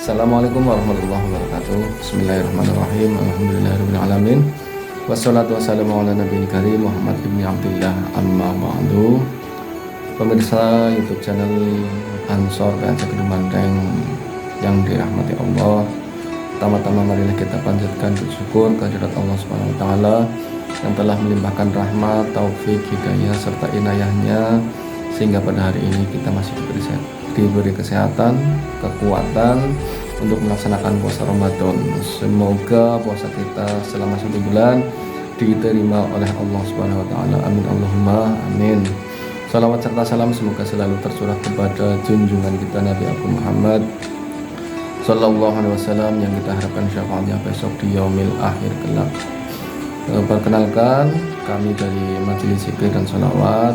Assalamualaikum warahmatullahi wabarakatuh. Bismillahirrahmanirrahim. Alhamdulillahirrahmanirrahim. Wassalatu wassalamu ala nabiyil karim Muhammad ibn Abdillah amma ba'du. Pemirsa YouTube channel Ansor PAC Kedumanteng yang dirahmati Allah, pertama-tama marilah kita panjatkan bersyukur kehadirat Allah Subhanahu wa taala yang telah melimpahkan rahmat, taufik, hidayah serta inayahnya sehingga pada hari ini kita masih diberi kesehatan, kekuatan untuk melaksanakan puasa Ramadan. Semoga puasa kita selama 1 bulan diterima oleh Allah Subhanahu wa taala. Amin Allahumma amin. Salawat serta salam semoga selalu tercurah kepada junjungan kita Nabi Abu Muhammad sallallahu alaihi wasallam yang kita harapkan syafaatnya besok di yaumil akhir kelak. Perkenalkan, kami dari Majelis Zikir dan Sholawat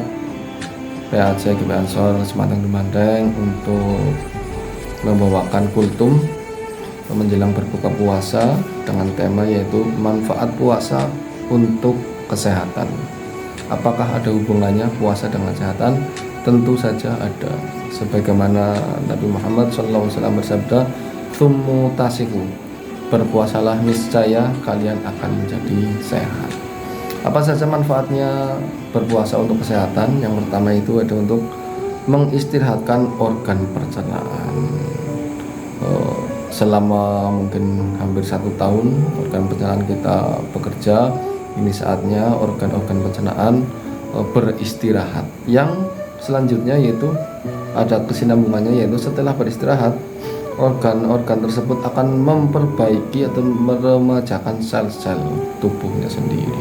PAC GP Ansor Sematang Dumanteng untuk membawakan kultum menjelang berbuka puasa dengan tema yaitu manfaat puasa untuk kesehatan. Apakah ada hubungannya puasa dengan kesehatan? Tentu saja ada. Sebagaimana Nabi Muhammad SAW bersabda, "Tsummu tasihu." Berpuasalah niscaya kalian akan menjadi sehat. Apa saja manfaatnya berpuasa untuk kesehatan? Yang pertama itu ada untuk mengistirahatkan organ pencernaan. Selama mungkin hampir 1 tahun organ pencernaan kita bekerja, ini saatnya organ-organ pencernaan beristirahat. Yang selanjutnya yaitu ada kesinambungannya, yaitu setelah beristirahat organ-organ tersebut akan memperbaiki atau meremajakan sel-sel tubuhnya sendiri.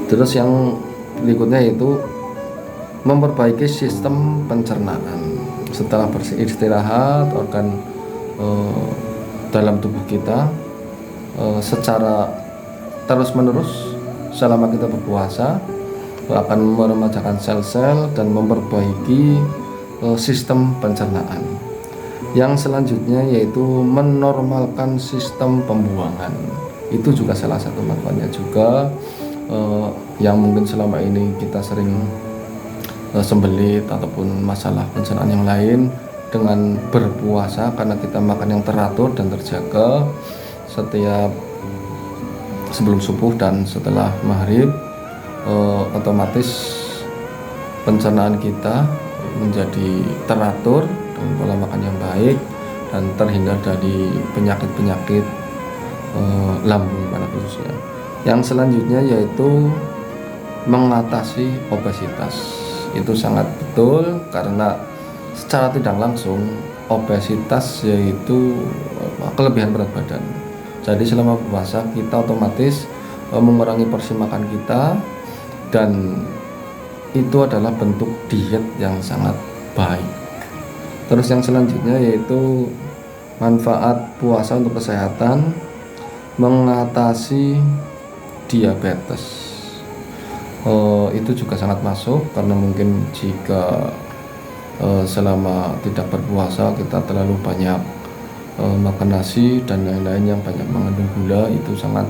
Terus yang berikutnya yaitu memperbaiki sistem pencernaan. Setelah beristirahat, organ dalam tubuh kita secara terus-menerus selama kita berpuasa akan meremajakan sel-sel dan memperbaiki sistem pencernaan. Yang selanjutnya yaitu menormalkan sistem pembuangan. Itu juga salah satu manfaatnya juga. Yang mungkin selama ini kita sering sembelit ataupun masalah pencernaan yang lain, dengan berpuasa karena kita makan yang teratur dan terjaga setiap sebelum subuh dan setelah maghrib, otomatis pencernaan kita menjadi teratur dengan pola makan yang baik dan terhindar dari penyakit-penyakit lambung pada khususnya. Yang selanjutnya yaitu mengatasi obesitas. Itu sangat betul karena secara tidak langsung obesitas yaitu kelebihan berat badan. Jadi selama puasa kita otomatis mengurangi porsi makan kita, dan itu adalah bentuk diet yang sangat baik. Terus yang selanjutnya yaitu manfaat puasa untuk kesehatan, mengatasi diabetes. Itu juga sangat masuk karena mungkin jika selama tidak berpuasa kita terlalu banyak makan nasi dan lain-lain yang banyak mengandung gula, itu sangat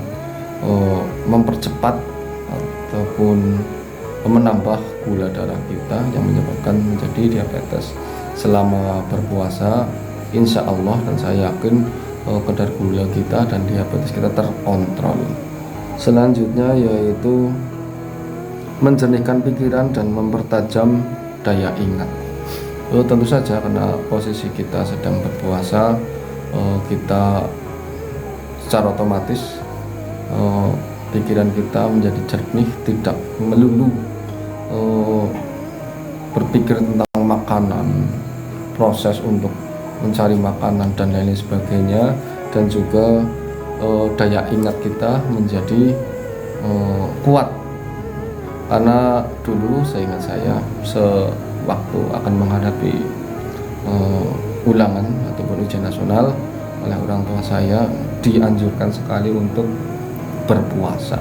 mempercepat ataupun menambah gula darah kita yang menyebabkan menjadi diabetes. Selama berpuasa insya Allah dan saya yakin kadar gula kita dan diabetes kita terkontrol. Selanjutnya yaitu menjernihkan pikiran dan mempertajam daya ingat. Tentu saja karena posisi kita sedang berpuasa, kita secara otomatis pikiran kita menjadi jernih, tidak melulu berpikir tentang makanan, proses untuk mencari makanan dan lain sebagainya, dan juga daya ingat kita menjadi kuat. Karena dulu sewaktu akan menghadapi ulangan ataupun ujian nasional, oleh orang tua saya dianjurkan sekali untuk berpuasa.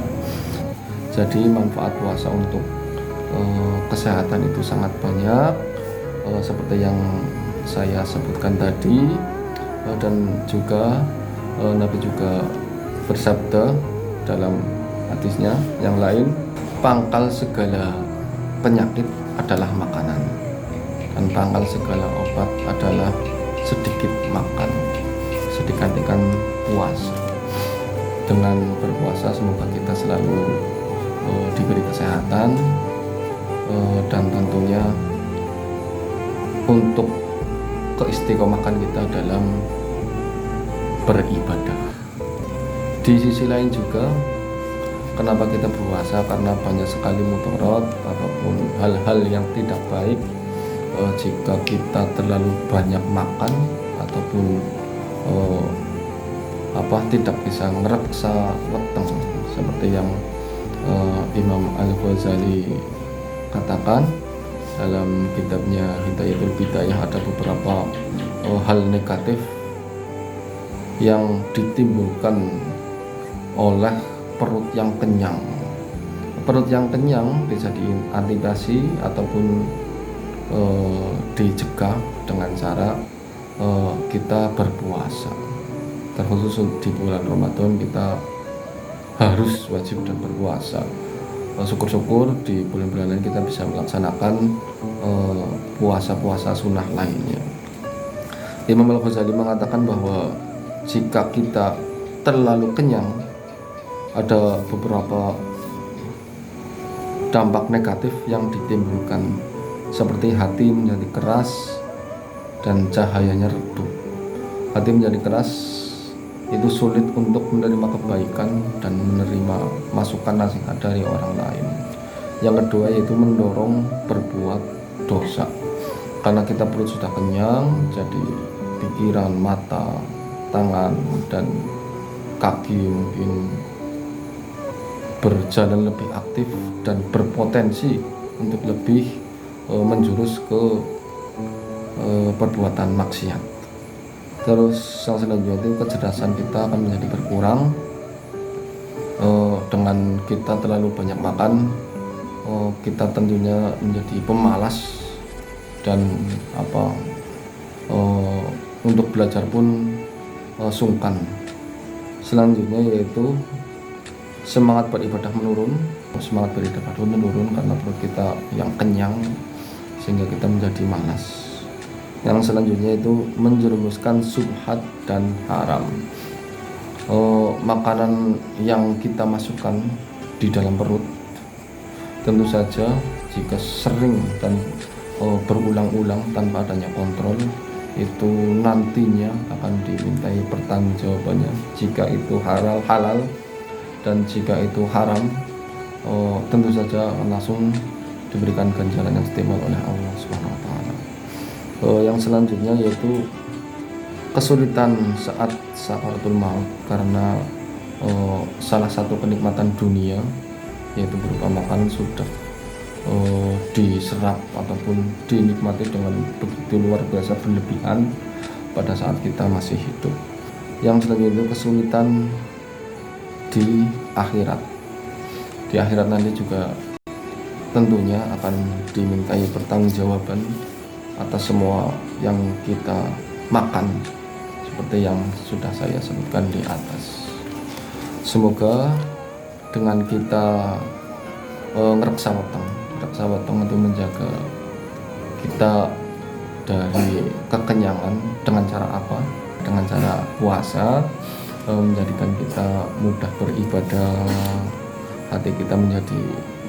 Jadi manfaat puasa untuk kesehatan itu sangat banyak, seperti yang saya sebutkan tadi, dan juga Nabi juga bersabda dalam hadisnya yang lain, pangkal segala penyakit adalah makanan, dan pangkal segala obat adalah sedikit makan. gantikan puasa. Dengan berpuasa semoga kita selalu diberi kesehatan, dan tentunya untuk keistiqomahan kita dalam beribadah. Di sisi lain juga, kenapa kita berpuasa? Karena banyak sekali mudarat ataupun hal-hal yang tidak baik jika kita terlalu banyak makan ataupun tidak bisa ngereksa weteng, seperti yang Imam Al-Ghazali katakan dalam kitabnya Hidayatul Bidayah. Ada beberapa hal negatif yang ditimbulkan oleh perut yang kenyang. Perut yang kenyang bisa diantisipasi ataupun dicegah dengan cara kita berpuasa. Terkhusus di bulan Ramadan kita harus wajib dan berpuasa. Syukur-syukur di bulan-bulan lain kita bisa melaksanakan puasa-puasa sunnah lainnya. Imam Al-Ghazali mengatakan bahwa jika kita terlalu kenyang, ada beberapa dampak negatif yang ditimbulkan, seperti hati menjadi keras dan cahayanya redup. Hati menjadi keras, itu sulit untuk menerima kebaikan dan menerima masukan nasihat dari orang lain. Yang kedua yaitu mendorong berbuat dosa, karena kita perut sudah kenyang, jadi pikiran, mata, tangan, dan kaki mungkin berjalan lebih aktif dan berpotensi untuk lebih menjurus ke perbuatan maksiat. Terus yang selanjutnya itu kecerdasan kita akan menjadi berkurang dengan kita terlalu banyak makan. Kita tentunya menjadi pemalas dan untuk belajar pun sungkan. Selanjutnya yaitu semangat beribadah menurun. Semangat beribadah menurun karena perut kita yang kenyang sehingga kita menjadi malas. Yang selanjutnya itu menjerumuskan subhat dan haram. Makanan yang kita masukkan di dalam perut, tentu saja jika sering dan berulang-ulang tanpa adanya kontrol, itu nantinya akan dimintai pertanggungjawabannya. Jika itu halal dan jika itu haram, tentu saja akan langsung diberikan ganjaran yang istimewa oleh Allah Subhanahu wa taala. Yang selanjutnya yaitu kesulitan saat sakaratul maut, karena salah satu kenikmatan dunia yaitu berupa makanan sudah diserap ataupun dinikmati dengan begitu luar biasa berlebihan pada saat kita masih hidup. Yang selanjutnya itu kesulitan di akhirat. Di akhirat nanti juga tentunya akan dimintai pertanggungjawaban atas semua yang kita makan, seperti yang sudah saya sebutkan di atas. Semoga dengan kita ngereksa weteng itu menjaga kita dari kekenyangan. Dengan cara apa? Dengan cara puasa, menjadikan kita mudah beribadah, hati kita menjadi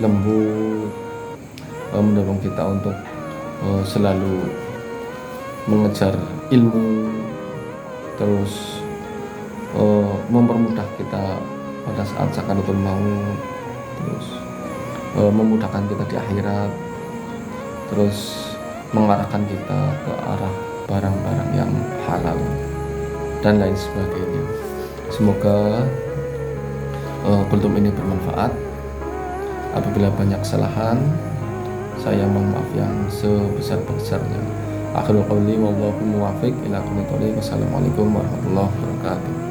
lembut, mendorong kita untuk selalu mengejar ilmu, terus mempermudah kita pada saat sakaratul maut, terus memudahkan kita di akhirat, terus mengarahkan kita ke arah barang-barang yang halal dan lain sebagainya. Semoga kultum ini bermanfaat. Apabila banyak kesalahan, saya mohon maaf yang sebesar-besarnya. Akhirul qouli wallahu muwaffiq ila aqwamit thoriq. Wassalamualaikum warahmatullahi wabarakatuh.